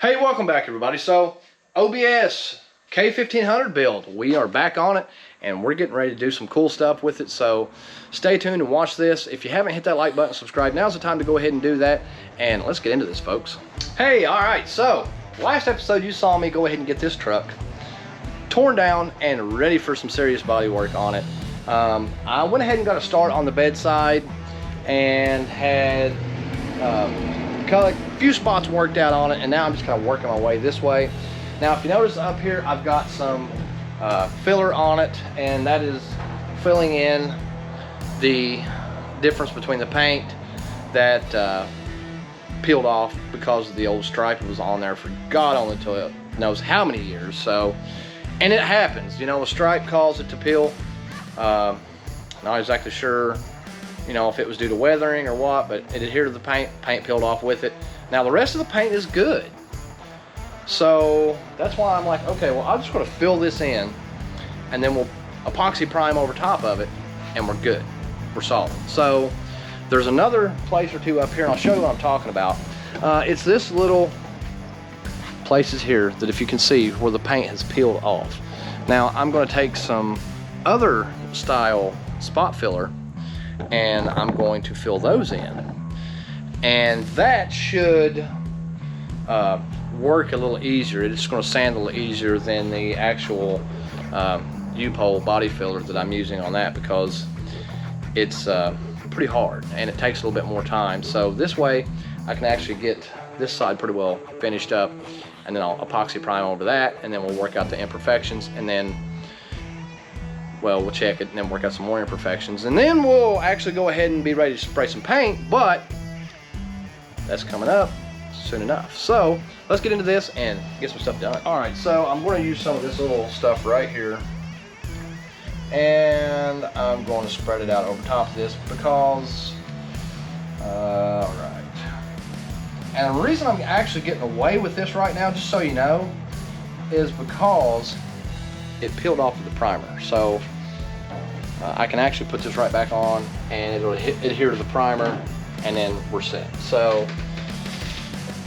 Hey, welcome back everybody. So OBS K1500 build, we are back on it and we're getting ready to do some cool stuff with it, so stay tuned and watch this. If you haven't hit that like button, subscribe, now's the time to go ahead and do that, and let's get into this, folks. Hey, all right, so last episode you saw me go ahead and get this truck torn down and ready for some serious body work on it. I went ahead and got a start on the bedside and had kind of like a few spots worked out on it, and now I'm just kind of working my way this way. Now if you notice up here, I've got some filler on it, and that is filling in the difference between the paint that peeled off because of the old stripe that was on there for God only knows how many years. So, and it happens, you know, a stripe caused it to peel. Not exactly sure, you know, if it was due to weathering or what, but it adhered to the paint peeled off with it. Now the rest of the paint is good, so that's why I'm like, okay, well, I'm just going to fill this in and then we'll epoxy prime over top of it and we're good, we're solid. So there's another place or two up here, and I'll show you what I'm talking about. It's this little places here that, if you can see, where the paint has peeled off. Now I'm going to take some other style spot filler and I'm going to fill those in, and that should work a little easier. It's going to sand a little easier than the actual U-pole body filler that I'm using on that, because it's pretty hard and it takes a little bit more time. So this way I can actually get this side pretty well finished up, and then I'll epoxy prime over that, and then we'll work out the imperfections, and then, well, we'll check it and then work out some more imperfections, and then we'll actually go ahead and be ready to spray some paint, but that's coming up soon enough. So let's get into this and get some stuff done. All right, so I'm going to use some of this little stuff right here, and I'm going to spread it out over top of this because, all right. And the reason I'm actually getting away with this right now, just so you know, is because it peeled off of the primer. So I can actually put this right back on and it'll adhere to the primer, and then we're set. So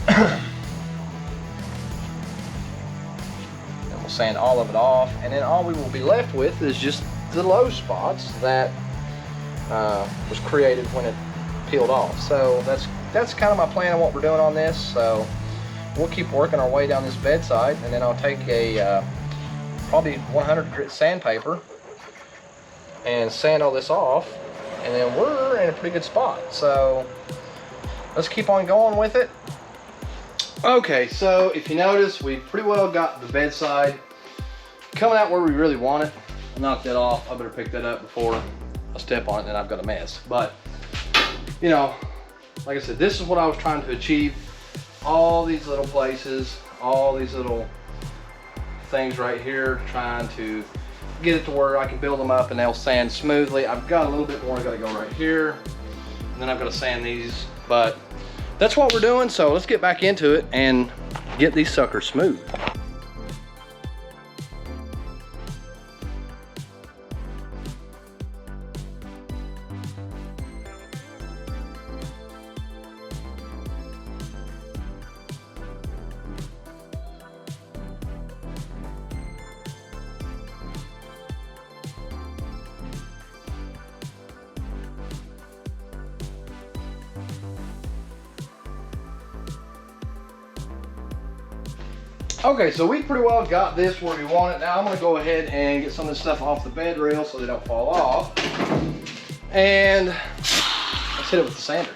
and we'll sand all of it off, and then all we will be left with is just the low spots that was created when it peeled off. So that's kind of my plan on what we're doing on this. So we'll keep working our way down this bedside, and then I'll take a probably 100 grit sandpaper and sand all this off, and then we're in a pretty good spot. So let's keep on going with it. Okay, so if you notice, we pretty well got the bedside coming out where we really want it. I knocked that off. I better pick that up before I step on it, and then I've got a mess. But you know, like I said, this is what I was trying to achieve. All these little places, all these little things right here, trying to get it to where I can build them up and they'll sand smoothly. I've got a little bit more I gotta go right here, and then I've got to sand these, but that's what we're doing. So let's get back into it and get these suckers smooth. Okay, so we pretty well got this where we want it. Now I'm gonna go ahead and get some of this stuff off the bed rail so they don't fall off. And let's hit it with the sander.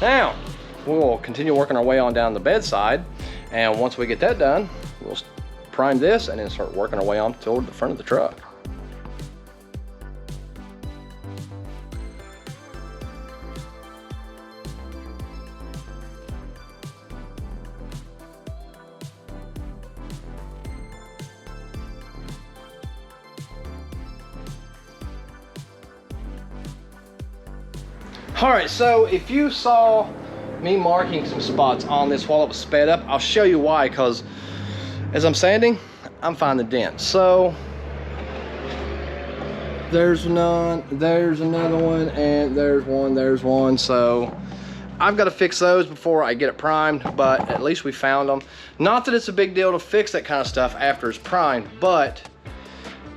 Now, we'll continue working our way on down the bedside, and once we get that done, we'll prime this and then start working our way on toward the front of the truck. All right, so if you saw me marking some spots on this while it was sped up, I'll show you why, because as I'm sanding, I'm finding dents. So there's none, there's another one, and there's one. So I've got to fix those before I get it primed, but at least we found them. Not that it's a big deal to fix that kind of stuff after it's primed, but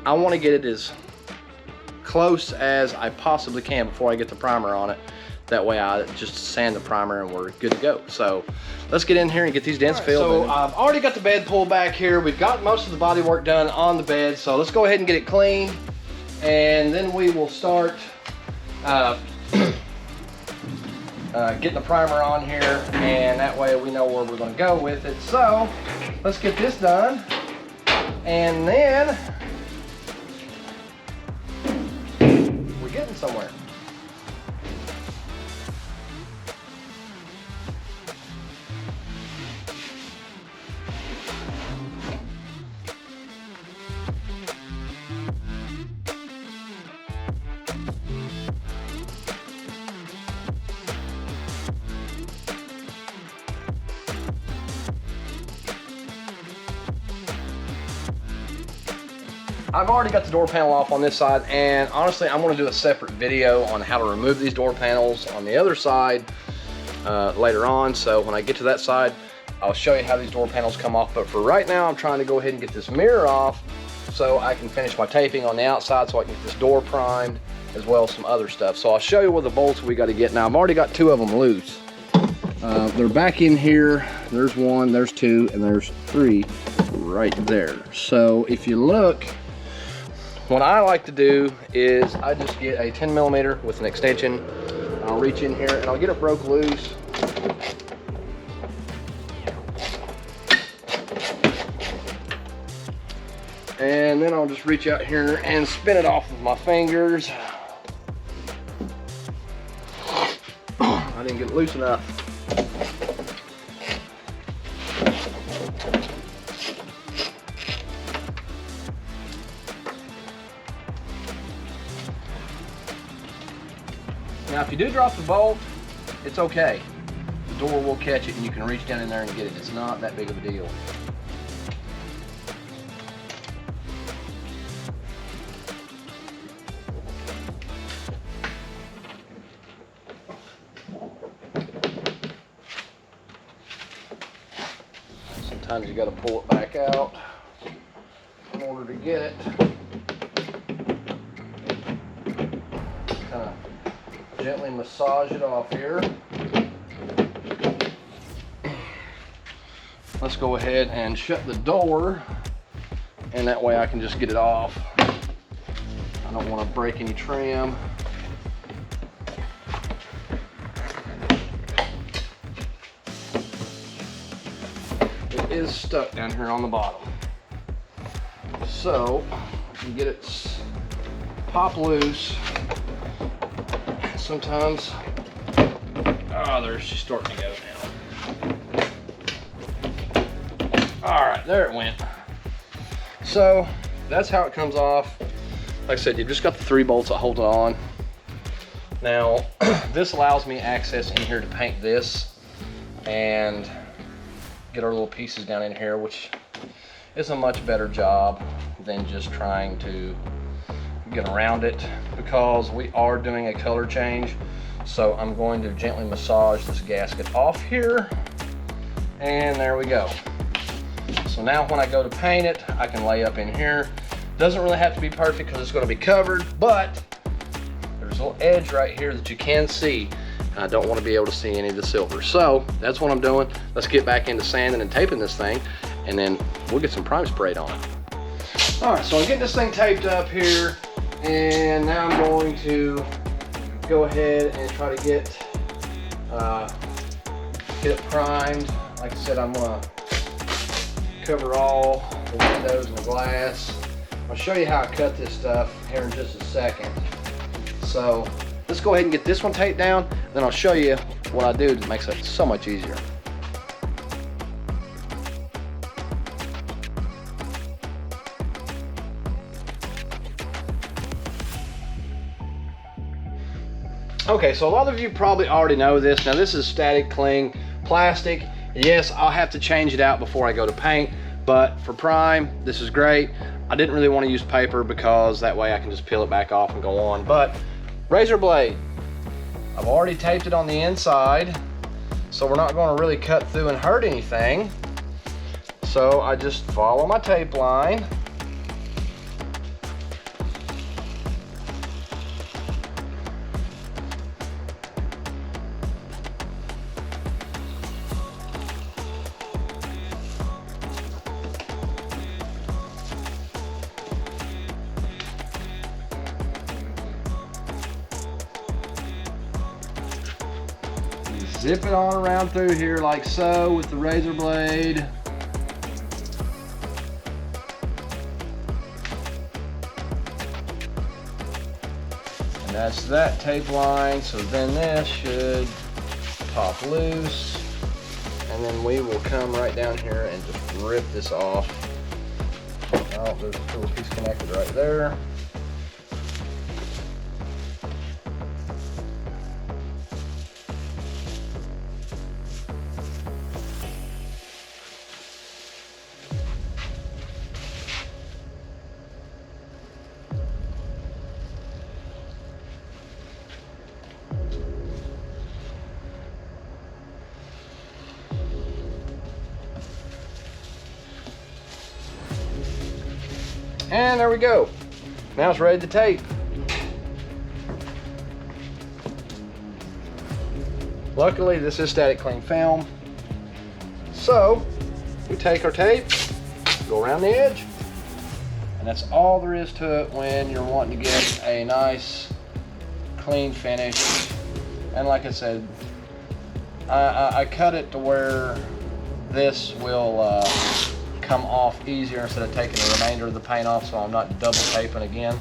I want to get it as close as I possibly can before I get the primer on it. That way I just sand the primer and we're good to go. So let's get in here and get these dents filled. So I've already got the bed pulled back here. We've got most of the body work done on the bed. So let's go ahead and get it clean. And then we will start getting the primer on here. And that way we know where we're gonna go with it. So let's get this done. And then we're getting somewhere. I've already got the door panel off on this side, and honestly I'm going to do a separate video on how to remove these door panels on the other side later on. So when I get to that side, I'll show you how these door panels come off. But for right now, I'm trying to go ahead and get this mirror off so I can finish my taping on the outside, so I can get this door primed as well as some other stuff. So I'll show you where the bolts we got to get. Now I've already got 2 of them loose. They're back in here. There's 1, there's 2, and there's 3 right there. So if you look, what I like to do is I just get a 10mm with an extension. I'll reach in here and I'll get it broke loose. And then I'll just reach out here and spin it off with my fingers. I didn't get it loose enough. Now, if you do drop the bolt, it's okay. The door will catch it and you can reach down in there and get it. It's not that big of a deal. Sometimes you got to pull it back out in order to get it. Kind of gently massage it off here. Let's go ahead and shut the door, and that way I can just get it off. I don't want to break any trim. It is stuck down here on the bottom. So I can get it pop loose. Sometimes, there's she's starting to go now. All right, there it went. So that's how it comes off. Like I said, you've just got the 3 bolts that hold it on. Now, this allows me access in here to paint this and get our little pieces down in here, which is a much better job than just trying to get around it, because we are doing a color change. So I'm going to gently massage this gasket off here, and there we go. So now when I go to paint it, I can lay up in here. Doesn't really have to be perfect because it's going to be covered, but there's a little edge right here that you can see. I don't want to be able to see any of the silver. So that's what I'm doing. Let's get back into sanding and taping this thing, and then we'll get some prime sprayed on it. All right, so I'm getting this thing taped up here, and now I'm going to go ahead and try to get it primed. Like I said, I'm gonna cover all the windows and the glass. I'll show you how I cut this stuff here in just a second. So let's go ahead and get this one taped down, then I'll show you what I do that makes it so much easier. Okay, so a lot of you probably already know this. Now this is static cling plastic. Yes, I'll have to change it out before I go to paint, but for prime, this is great. I didn't really want to use paper because that way I can just peel it back off and go on. But razor blade, I've already taped it on the inside, so we're not going to really cut through and hurt anything. So I just follow my tape line. Zip it on around through here like so with the razor blade. And that's that tape line, so then this should pop loose. And then we will come right down here and just rip this off. Oh, there's a little piece connected right there. And there we go. Now it's ready to tape. Luckily, this is static cling film. So we take our tape, go around the edge, and that's all there is to it when you're wanting to get a nice clean finish. And like I said, I cut it to where this will come off easier instead of taking the remainder of the paint off, so I'm not double taping again.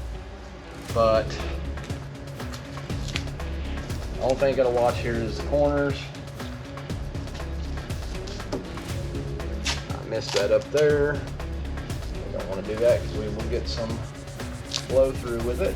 But the only thing you gotta watch here is the corners. I missed that up there. We don't want to do that because we will get some flow through with it.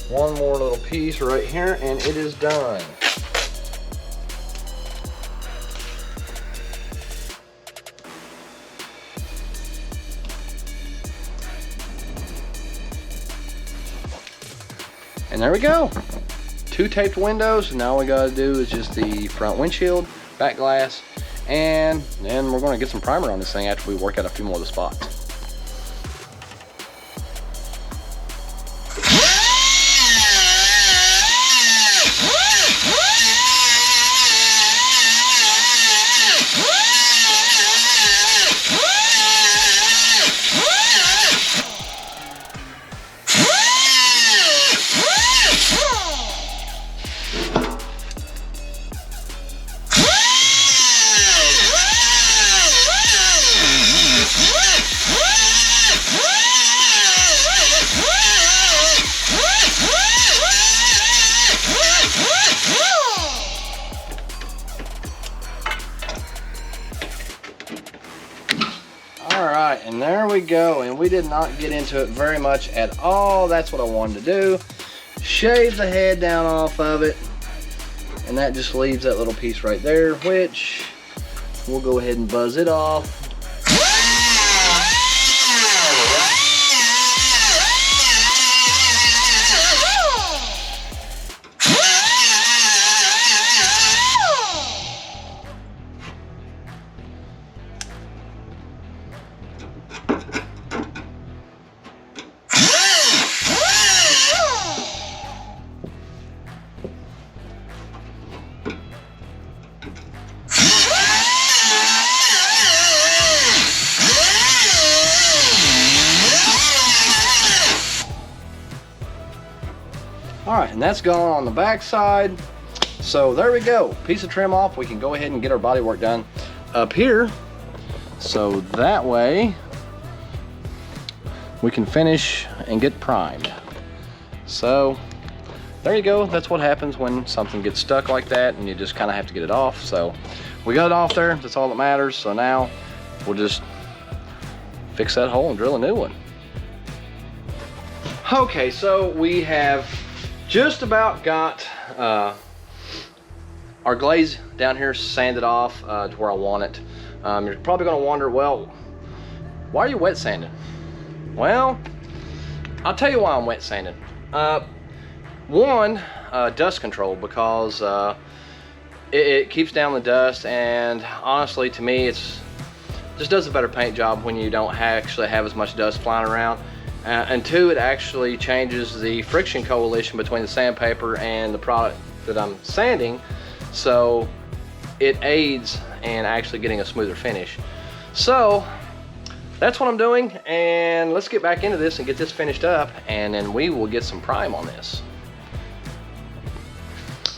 One more little piece right here and it is done. And there we go. 2 taped windows. Now all we gotta do is just the front windshield, back glass, and then we're gonna get some primer on this thing after we work out a few more of the spots. Alright, and there we go, and we did not get into it very much at all. That's what I wanted to do. Shave the head down off of it, and that just leaves that little piece right there, which we'll go ahead and buzz it off. All right, and that's gone on the back side. So there we go, piece of trim off. We can go ahead and get our body work done up here. So that way we can finish and get primed. So there you go, that's what happens when something gets stuck like that and you just kind of have to get it off. So we got it off there, that's all that matters. So now we'll just fix that hole and drill a new one. Okay, so we have just about got our glaze down here sanded off to where I want it. You're probably gonna wonder, well, why are you wet sanding? Well, I'll tell you why I'm wet sanding. One, dust control, because it keeps down the dust, and honestly to me it's just does a better paint job when you don't actually have as much dust flying around. And two, it actually changes the friction coalition between the sandpaper and the product that I'm sanding, so it aids in actually getting a smoother finish. So that's what I'm doing, and let's get back into this and get this finished up, and then we will get some prime on this.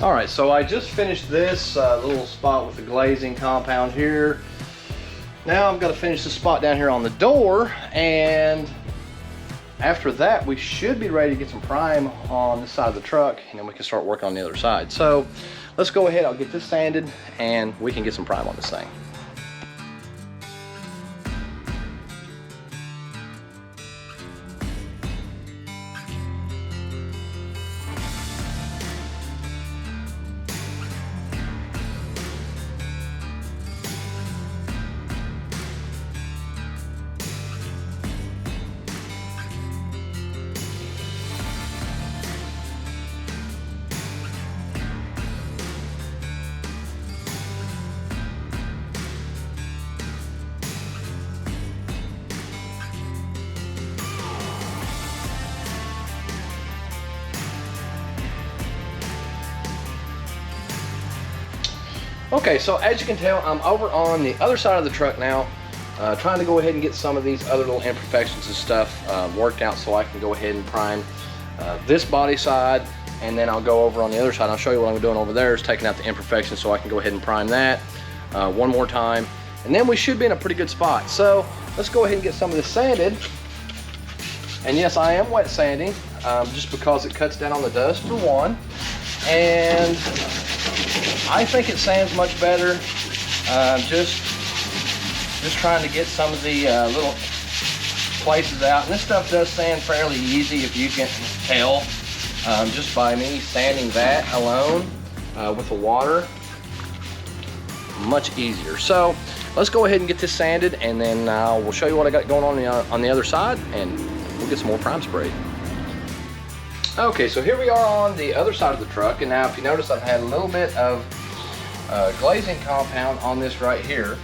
All right, so I just finished this little spot with the glazing compound here. Now I've got to finish the spot down here on the door, and after that, we should be ready to get some prime on this side of the truck, and then we can start working on the other side. So let's go ahead, I'll get this sanded, and we can get some prime on this thing. Okay, so as you can tell, I'm over on the other side of the truck now, trying to go ahead and get some of these other little imperfections and stuff worked out so I can go ahead and prime this body side, and then I'll go over on the other side. I'll show you what I'm doing over there is taking out the imperfections so I can go ahead and prime that one more time, and then we should be in a pretty good spot. So let's go ahead and get some of this sanded. And yes, I am wet sanding, just because it cuts down on the dust for one, and I think it sands much better. Just trying to get some of the little places out. And this stuff does sand fairly easy, if you can tell, just by me sanding that alone with the water. Much easier. So let's go ahead and get this sanded, and then we'll show you what I got going on the other side, and we'll get some more prime sprayed. Okay, so here we are on the other side of the truck, and now if you notice, I've had a little bit of glazing compound on this right here,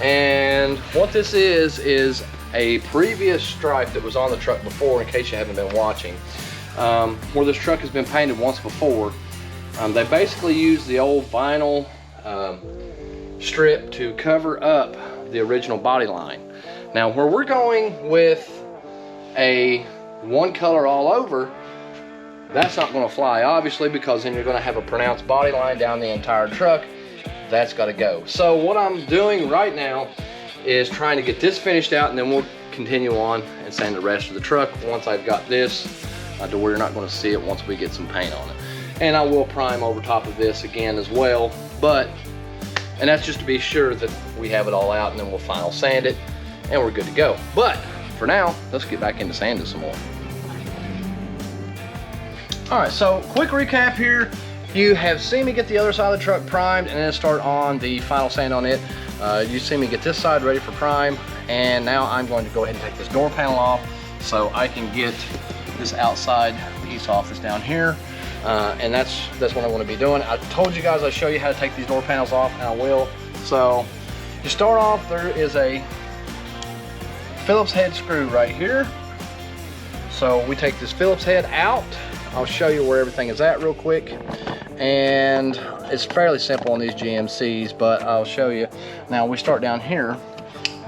and what this is a previous stripe that was on the truck before, in case you haven't been watching, where this truck has been painted once before. They basically used the old vinyl strip to cover up the original body line. Now where we're going with a one color all over, that's not going to fly, obviously, because then you're going to have a pronounced body line down the entire truck. That's got to go. So what I'm doing right now is trying to get this finished out, and then we'll continue on and sand the rest of the truck once I've got this to where you're not going to see it once we get some paint on it. And I will prime over top of this again as well, and that's just to be sure that we have it all out, and then we'll final sand it and we're good to go. But for now, let's get back into sanding some more. All right, so quick recap here. You have seen me get the other side of the truck primed and then start on the final sand on it. You see me get this side ready for prime, and now I'm going to go ahead and take this door panel off so I can get this outside piece off that's down here. And that's what I want to be doing. I told you guys I'd show you how to take these door panels off, and I will. So you start off, there is a Phillips head screw right here. So we take this Phillips head out. I'll show you where everything is at real quick. And it's fairly simple on these GMCs, but I'll show you. Now we start down here.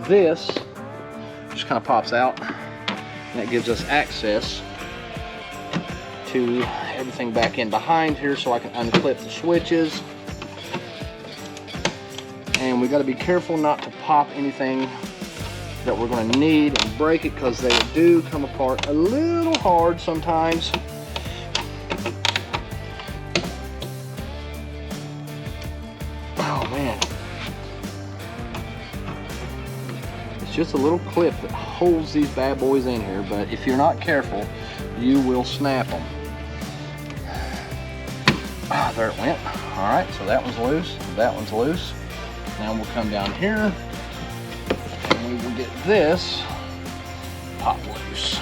This just kind of pops out, and that gives us access to everything back in behind here, so I can unclip the switches. And we got to be careful not to pop anything that we're going to need and break it, because they do come apart a little hard sometimes. Oh man, it's just a little clip that holds these bad boys in here, but if you're not careful, you will snap them. Ah, there it went. All right, so that one's loose, that one's loose. Now we'll come down here and we will get this pop loose.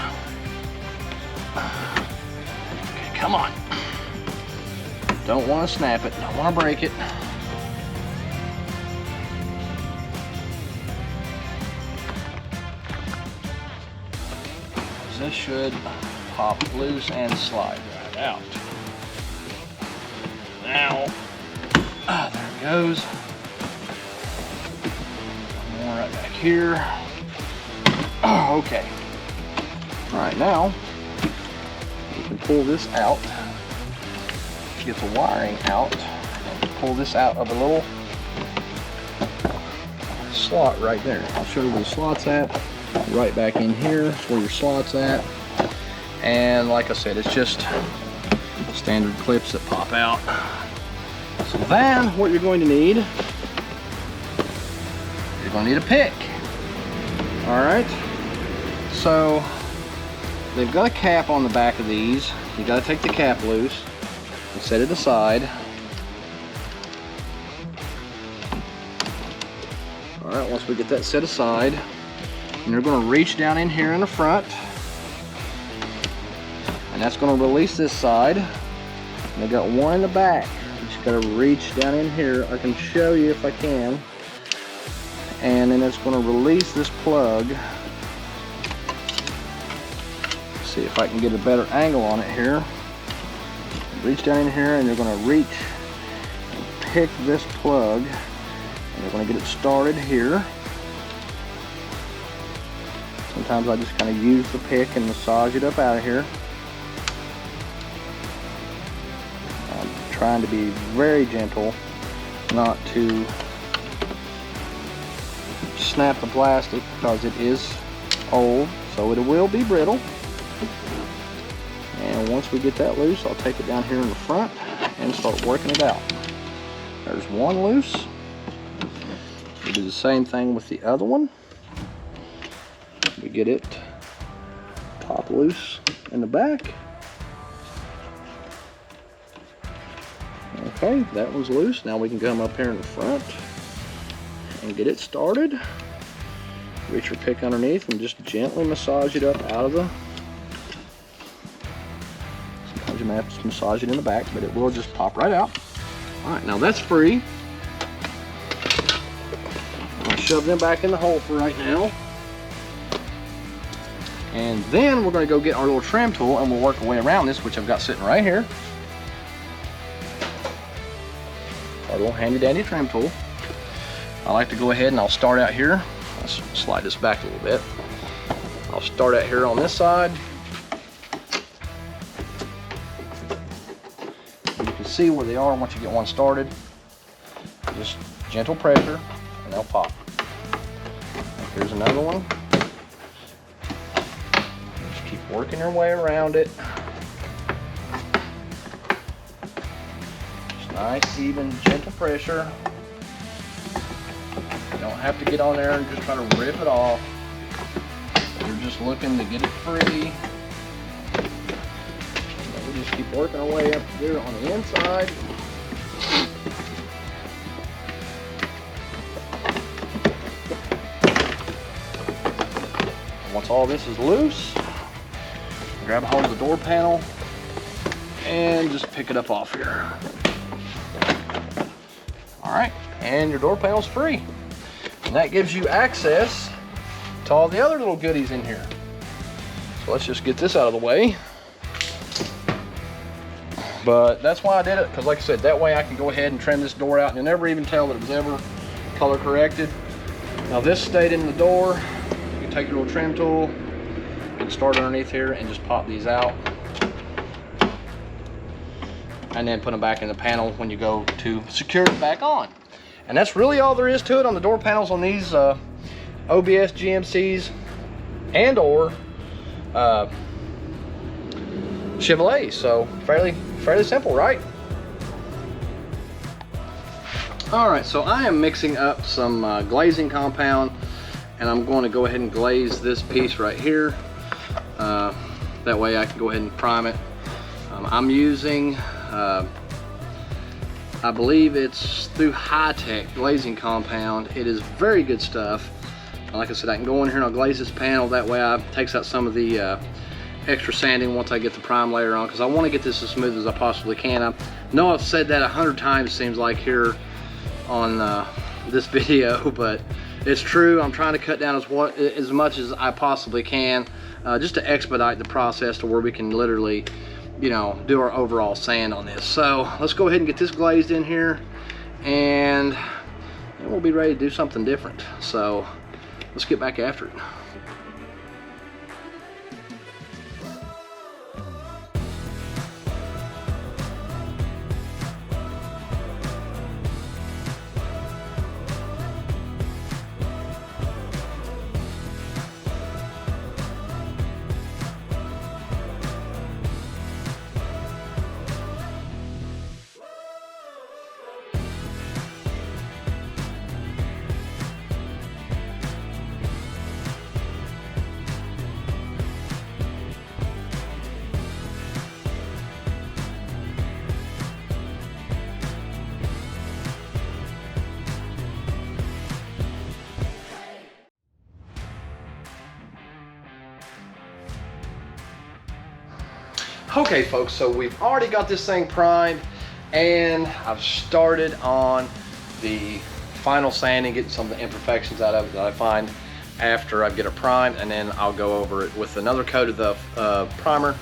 Okay, come on. Don't want to snap it, don't want to break it. This should pop loose and slide right out. Now, there it goes. More right back here. Okay. All right, now you can pull this out, get the wiring out, and pull this out of a little slot right there. I'll show you where the slot's at. Right back in here is where your slot's at. And like I said, it's just standard clips that pop out. So then what you're going to need, you're going to need a pick. All right, so they've got a cap on the back of these. You got to take the cap loose and set it aside. All right, once we get that set aside, and you're going to reach down in here in the front, and that's going to release this side. And I got one in the back. You just got to reach down in here. I can show you if I can. And then it's going to release this plug. See if I can get a better angle on it here. Reach down in here, and you're going to reach and pick this plug, and you're going to get it started here. Sometimes I just kind of use the pick and massage it up out of here. I'm trying to be very gentle, not to snap the plastic, because it is old, so it will be brittle. And once we get that loose, I'll take it down here in the front and start working it out. There's one loose. We'll do the same thing with the other one. We get it pop loose in the back. Okay, that one's loose. Now we can come up here in the front and get it started. Reach your pick underneath and just gently massage it up out of the... Sometimes you may have to massage it in the back, but it will just pop right out. All right, now that's free. I'm gonna shove them back in the hole for right now. And then we're going to go get our little trim tool, and we'll work our way around this, which I've got sitting right here. Our little handy dandy trim tool. I like to go ahead and I'll start out here. Let's slide this back a little bit. I'll start out here on this side. You can see where they are once you get one started. Just gentle pressure and they'll pop. Here's another one. Working your way around it. Just nice, even, gentle pressure. You don't have to get on there and just try to rip it off. You're just looking to get it free. We're just keep working our way up here on the inside. Once all this is loose, grab a hold of the door panel and just pick it up off here. All right, and your door panel's free. And that gives you access to all the other little goodies in here. So let's just get this out of the way. But that's why I did it, because like I said, that way I can go ahead and trim this door out and you'll never even tell that it was ever color corrected. Now this stayed in the door. You can take your little trim tool and start underneath here and just pop these out. And then put them back in the panel when you go to secure it back on. And that's really all there is to it on the door panels on these OBS GMCs and or Chevrolet. So fairly simple, right? All right, so I am mixing up some glazing compound, and I'm going to go ahead and glaze this piece right here. That way I can go ahead and prime it. I'm using I believe it's through High-Tech glazing compound. It is very good stuff. Like I said, I can go in here and I'll glaze this panel. That way I takes out some of the extra sanding once I get the prime layer on, because I want to get this as smooth as I possibly can. I know I've said that 100 times, seems like, here on this video, but it's true. I'm trying to cut down as much as I possibly can, just to expedite the process to where we can literally, you know, do our overall sand on this. So let's go ahead and get this glazed in here, and then we'll be ready to do something different. So let's get back after it. Okay folks, so we've already got this thing primed, and I've started on the final sanding, getting some of the imperfections out of it that I find after I get it primed, and then I'll go over it with another coat of the primer,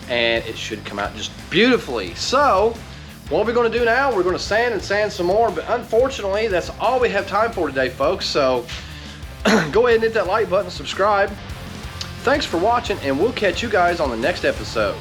and it should come out just beautifully. So what we're going to do now, we're going to sand and sand some more, but unfortunately that's all we have time for today, folks. So go ahead and hit that like button, subscribe. Thanks for watching, and we'll catch you guys on the next episode.